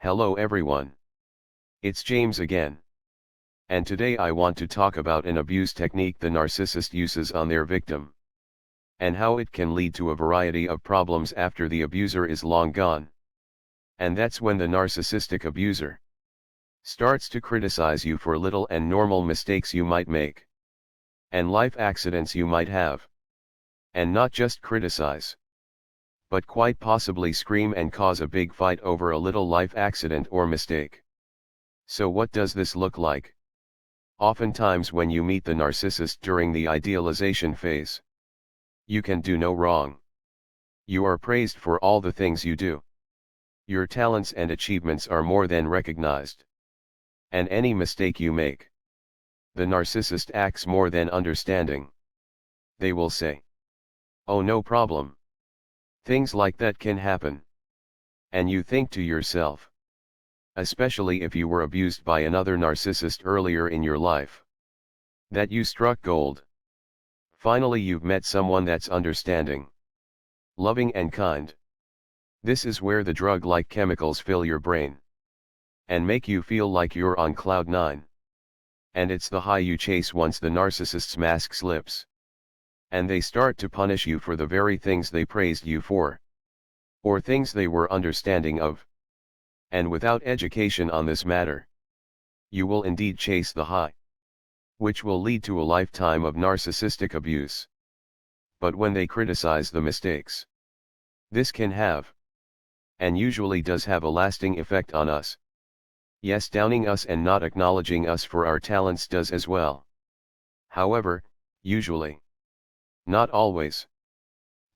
Hello everyone. It's James again. And today I want to talk about an abuse technique the narcissist uses on their victim. And how it can lead to a variety of problems after the abuser is long gone. And that's when the narcissistic abuser starts to criticize you for little and normal mistakes you might make. And life accidents you might have. And not just criticize, but quite possibly scream and cause a big fight over a little life accident or mistake. So what does this look like? Oftentimes when you meet the narcissist during the idealization phase, you can do no wrong. You are praised for all the things you do. Your talents and achievements are more than recognized. And any mistake you make, the narcissist acts more than understanding. They will say, "Oh, no problem. Things like that can happen." And you think to yourself, especially if you were abused by another narcissist earlier in your life, that you struck gold. Finally you've met someone that's understanding, loving and kind. This is where the drug-like chemicals fill your brain and make you feel like you're on cloud nine. And it's the high you chase once the narcissist's mask slips. And they start to punish you for the very things they praised you for, or things they were understanding of. And without education on this matter, you will indeed chase the high, which will lead to a lifetime of narcissistic abuse. But when they criticize the mistakes, this can have, and usually does have, a lasting effect on us. Yes, downing us and not acknowledging us for our talents does as well. However, usually, not always,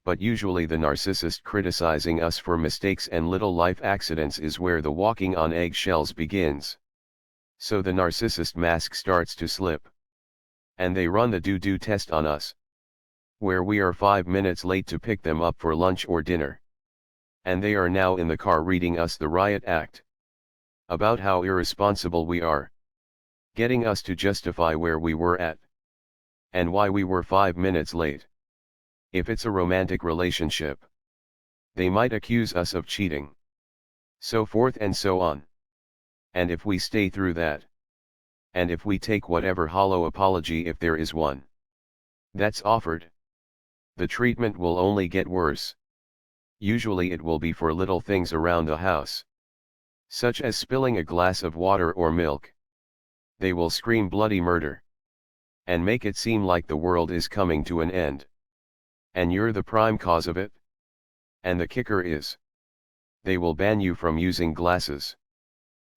but usually the narcissist criticizing us for mistakes and little life accidents is where the walking on eggshells begins. So the narcissist mask starts to slip. And they run the do-do test on us, where we are 5 minutes late to pick them up for lunch or dinner. And they are now in the car reading us the riot act about how irresponsible we are, getting us to justify where we were at and why we were 5 minutes late. If it's a romantic relationship, they might accuse us of cheating, so forth and so on. And if we stay through that, and if we take whatever hollow apology, if there is one, that's offered, the treatment will only get worse. Usually it will be for little things around the house, such as spilling a glass of water or milk. They will scream bloody murder and make it seem like the world is coming to an end. And you're the prime cause of it. And the kicker is, they will ban you from using glasses.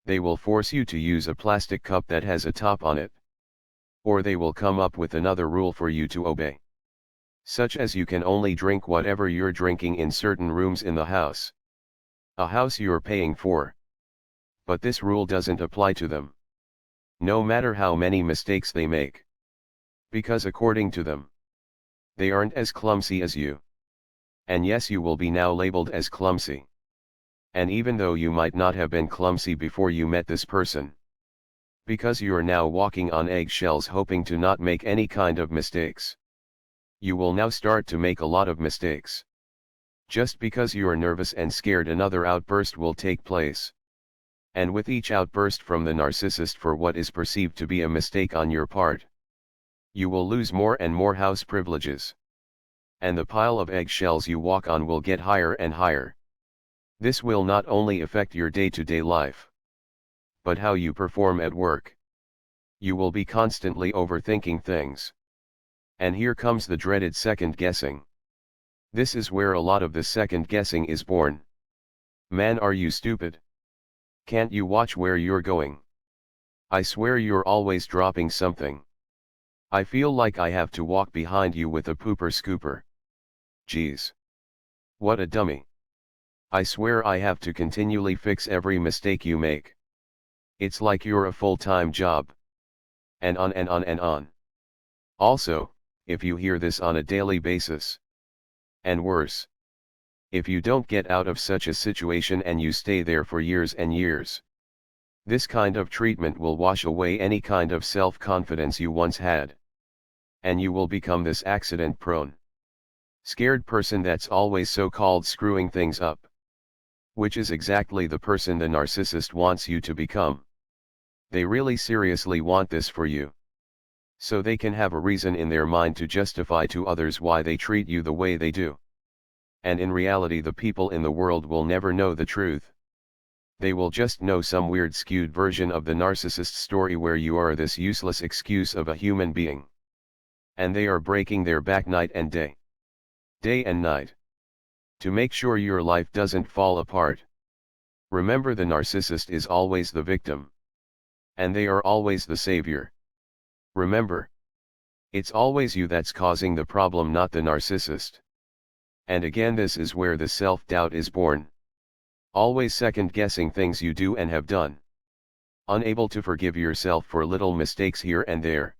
They will force you to use a plastic cup that has a top on it. Or they will come up with another rule for you to obey, such as you can only drink whatever you're drinking in certain rooms in the house. A house you're paying for. But this rule doesn't apply to them, no matter how many mistakes they make. Because according to them, they aren't as clumsy as you. And yes, you will be now labeled as clumsy. And even though you might not have been clumsy before you met this person, because you're now walking on eggshells hoping to not make any kind of mistakes, you will now start to make a lot of mistakes. Just because you're nervous and scared another outburst will take place. And with each outburst from the narcissist for what is perceived to be a mistake on your part, you will lose more and more house privileges. And the pile of eggshells you walk on will get higher and higher. This will not only affect your day-to-day life, but how you perform at work. You will be constantly overthinking things. And here comes the dreaded second guessing. This is where a lot of the second guessing is born. Man, are you stupid? Can't you watch where you're going? I swear you're always dropping something. I feel like I have to walk behind you with a pooper scooper. Geez. What a dummy. I swear I have to continually fix every mistake you make. It's like you're a full-time job. And on and on and on. Also, if you hear this on a daily basis, and worse, if you don't get out of such a situation and you stay there for years and years, this kind of treatment will wash away any kind of self-confidence you once had. And you will become this accident-prone, scared person that's always so-called screwing things up. Which is exactly the person the narcissist wants you to become. They really seriously want this for you. So they can have a reason in their mind to justify to others why they treat you the way they do. And in reality, the people in the world will never know the truth. They will just know some weird skewed version of the narcissist story where you are this useless excuse of a human being. And they are breaking their back night and day. Day and night. To make sure your life doesn't fall apart. Remember, the narcissist is always the victim. And they are always the savior. Remember. It's always you that's causing the problem, not the narcissist. And again, this is where the self-doubt is born. Always second-guessing things you do and have done. Unable to forgive yourself for little mistakes here and there.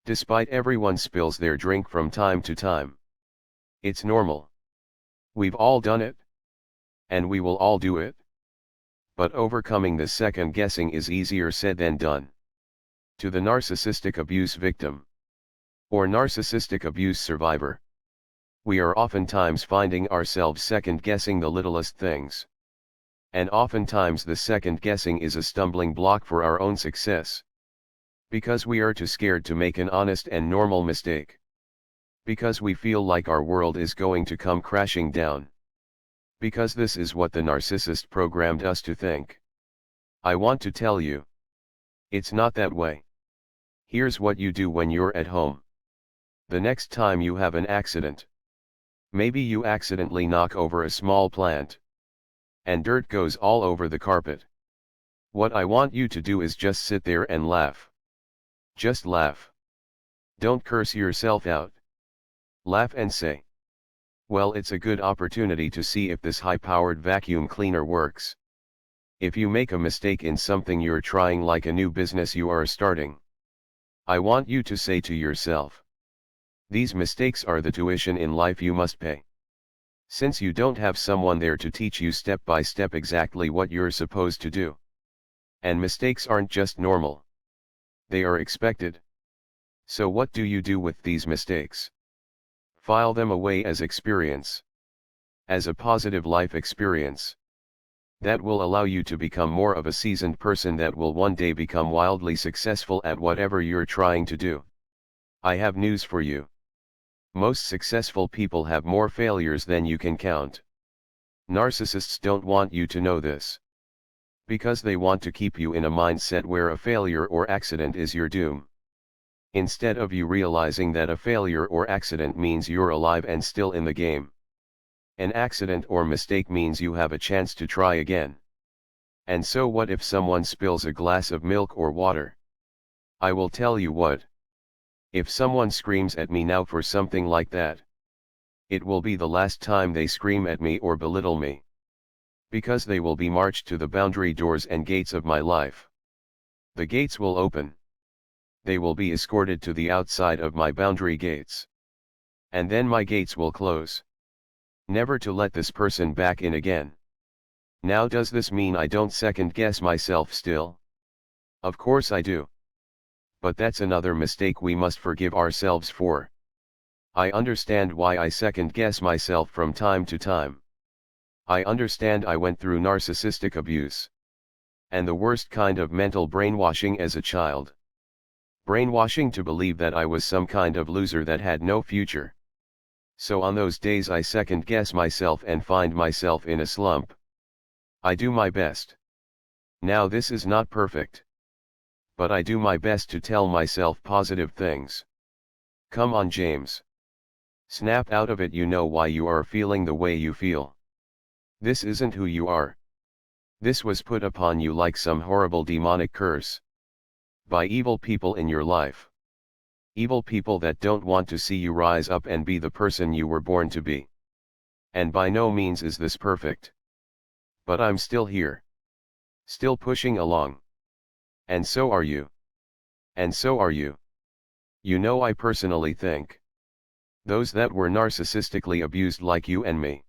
Despite everyone spills their drink from time to time. It's normal. We've all done it. And we will all do it. But overcoming this second-guessing is easier said than done. To the narcissistic abuse victim. Or narcissistic abuse survivor. We are oftentimes finding ourselves second-guessing the littlest things. And oftentimes the second-guessing is a stumbling block for our own success. Because we are too scared to make an honest and normal mistake. Because we feel like our world is going to come crashing down. Because this is what the narcissist programmed us to think. I want to tell you. It's not that way. Here's what you do when you're at home. The next time you have an accident. Maybe you accidentally knock over a small plant. And dirt goes all over the carpet. What I want you to do is just sit there and laugh. Just laugh. Don't curse yourself out. Laugh and say, well, it's a good opportunity to see if this high-powered vacuum cleaner works. If you make a mistake in something you're trying, like a new business you are starting, I want you to say to yourself, these mistakes are the tuition in life you must pay. Since you don't have someone there to teach you step by step exactly what you're supposed to do. And mistakes aren't just normal. They are expected. So what do you do with these mistakes? File them away as experience. As a positive life experience. That will allow you to become more of a seasoned person that will one day become wildly successful at whatever you're trying to do. I have news for you. Most successful people have more failures than you can count. Narcissists don't want you to know this. Because they want to keep you in a mindset where a failure or accident is your doom. Instead of you realizing that a failure or accident means you're alive and still in the game. An accident or mistake means you have a chance to try again. And so what if someone spills a glass of milk or water? I will tell you what. If someone screams at me now for something like that, it will be the last time they scream at me or belittle me. Because they will be marched to the boundary doors and gates of my life. The gates will open. They will be escorted to the outside of my boundary gates. And then my gates will close. Never to let this person back in again. Now, does this mean I don't second guess myself still? Of course I do. But that's another mistake we must forgive ourselves for. I understand why I second guess myself from time to time. I understand I went through narcissistic abuse. And the worst kind of mental brainwashing as a child. Brainwashing to believe that I was some kind of loser that had no future. So on those days I second guess myself and find myself in a slump. I do my best. Now this is not perfect. But I do my best to tell myself positive things. Come on, James. Snap out of it. You know why you are feeling the way you feel. This isn't who you are. This was put upon you like some horrible demonic curse. By evil people in your life. Evil people that don't want to see you rise up and be the person you were born to be. And by no means is this perfect. But I'm still here. Still pushing along. And so are you. And so are you. You know, I personally think those that were narcissistically abused like you and me.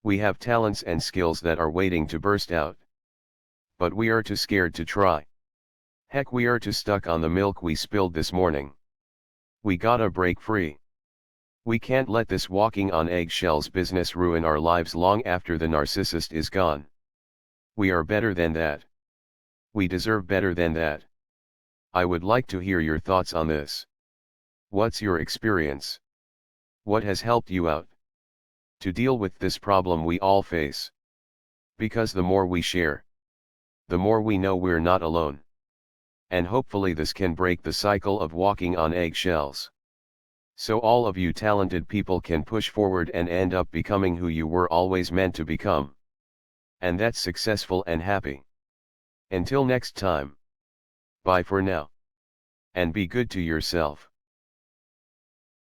We have talents and skills that are waiting to burst out. But we are too scared to try. Heck, we are too stuck on the milk we spilled this morning. We gotta break free. We can't let this walking on eggshells business ruin our lives long after the narcissist is gone. We are better than that. We deserve better than that. I would like to hear your thoughts on this. What's your experience? What has helped you out to deal with this problem we all face? Because the more we share, the more we know we're not alone. And hopefully this can break the cycle of walking on eggshells. So all of you talented people can push forward and end up becoming who you were always meant to become. And that's successful and happy. Until next time. Bye for now. And be good to yourself.